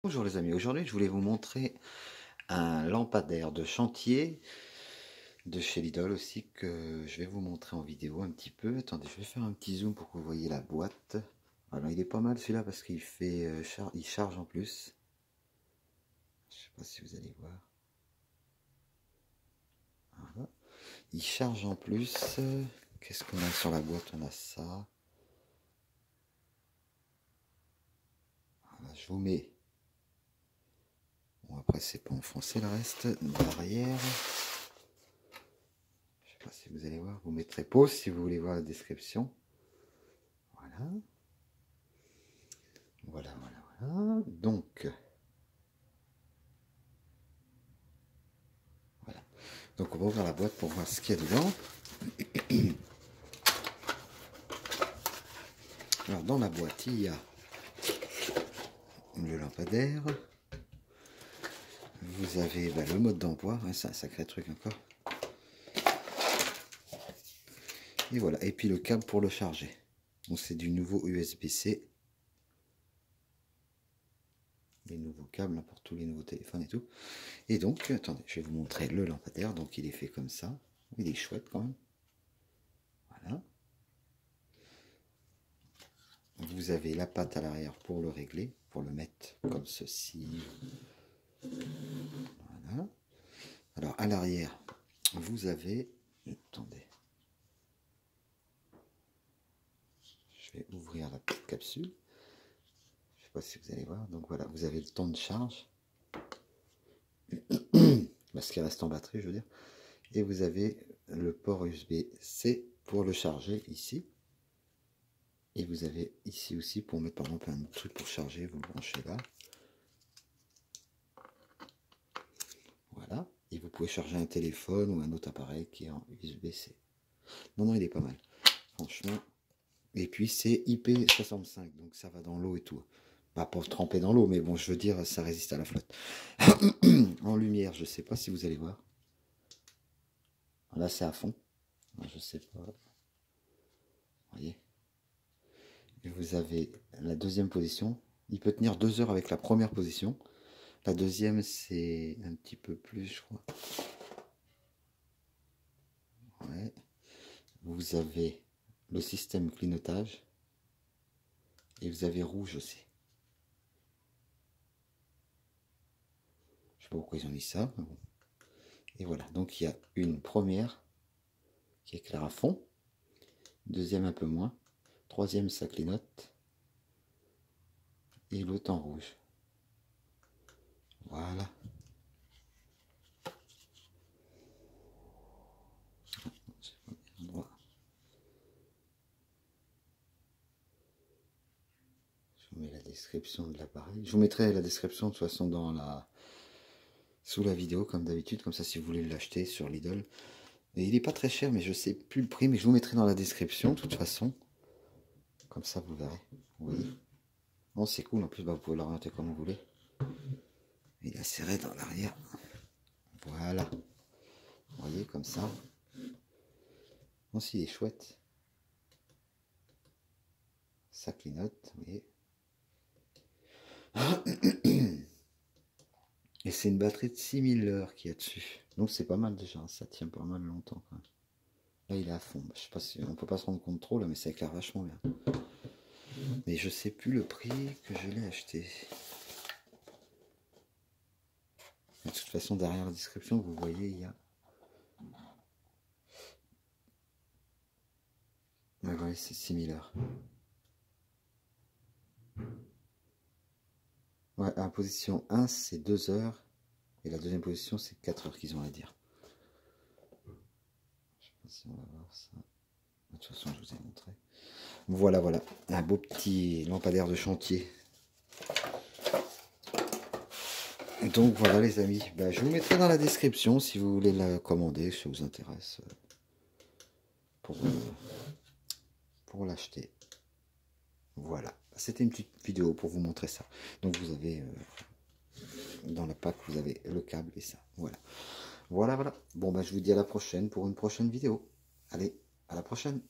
Bonjour les amis, aujourd'hui je voulais vous montrer un lampadaire de chantier de chez Lidl aussi que je vais vous montrer en vidéo un petit peu. Attendez, je vais faire un petit zoom pour que vous voyez la boîte. Alors il est pas mal celui-là parce qu'il fait il charge en plus. Je sais pas si vous allez voir. Voilà. Il charge en plus. Qu'est-ce qu'on a sur la boîte? On a ça. Voilà, je vous mets. Bon après c'est pas en français le reste. Derrière. Je sais pas si vous allez voir. Vous mettrez pause si vous voulez voir la description. Voilà. Voilà. Donc, voilà. Donc, on va ouvrir la boîte pour voir ce qu'il y a dedans. Alors, dans la boîte, il y a le lampadaire. Vous avez le mode d'emploi. Hein, c'est un sacré truc encore. Et voilà. Et puis, le câble pour le charger. Donc, c'est du nouveau USB-C. Les nouveaux câbles pour tous les nouveaux téléphones et tout. Et donc, attendez, je vais vous montrer le lampadaire. Donc, il est fait comme ça. Il est chouette quand même. Voilà. Vous avez la patte à l'arrière pour le régler, pour le mettre comme ceci. Voilà. Alors à l'arrière, vous avez... Attendez. Je vais ouvrir la petite capsule. Je ne sais pas si vous allez voir. Donc voilà, vous avez le temps de charge. Ce qui reste en batterie, je veux dire. Et vous avez le port USB-C pour le charger ici. Et vous avez ici aussi pour mettre par exemple un truc pour charger, vous le branchez là. Voilà. Et vous pouvez charger un téléphone ou un autre appareil qui est en USB-C. Non, il est pas mal. Franchement. Et puis c'est IP65, donc ça va dans l'eau et tout. Pas pour tremper dans l'eau, mais bon, je veux dire, ça résiste à la flotte. En lumière, je sais pas si vous allez voir. Là, c'est à fond. Je sais pas. Vous voyez. Et vous avez la deuxième position. Il peut tenir 2 heures avec la première position. La deuxième, c'est un petit peu plus, je crois. Ouais. Vous avez le système clignotage. Et vous avez rouge aussi. Je sais pas pourquoi ils ont mis ça. Mais bon. Et voilà, donc il y a une première qui éclaire à fond. Deuxième un peu moins. Troisième ça clignote. Et l'autre en rouge. Voilà. Je vous mets la description de l'appareil. Je vous mettrai la description de toute façon dans sous la vidéo comme d'habitude. Comme ça si vous voulez l'acheter sur Lidl. Et il n'est pas très cher mais je sais plus le prix. Mais je vous mettrai dans la description de toute façon. Comme ça vous verrez. Oui. Bon c'est cool. En plus vous pouvez l'orienter comme vous voulez. Il est serré dans l'arrière. Voilà. Vous voyez comme ça. Bon, s'il est chouette. Ça clignote, vous voyez. Et c'est une batterie de 6000 heures qu'il y a dessus. Donc c'est pas mal déjà, ça tient pas mal longtemps quand même. Là il est à fond. Je sais pas si on peut pas se rendre compte trop là, mais ça éclaire vachement bien. Mais je sais plus le prix que je l'ai acheté. De toute façon derrière la description vous voyez il y a... Ouais, ouais, c'est 6000 heures. Ouais, la position 1 c'est 2 heures. Et la deuxième position c'est 4 heures qu'ils ont à dire. Je sais pas si on va voir ça. De toute façon je vous ai montré. Voilà, voilà. Un beau petit lampadaire de chantier. Donc voilà les amis. Je vous mettrai dans la description si vous voulez la commander, si ça vous intéresse. Pour l'acheter. Voilà. C'était une petite vidéo pour vous montrer ça. Donc vous avez dans la pack, vous avez le câble et ça. Voilà. Voilà. Bon je vous dis à la prochaine pour une prochaine vidéo. Allez, à la prochaine.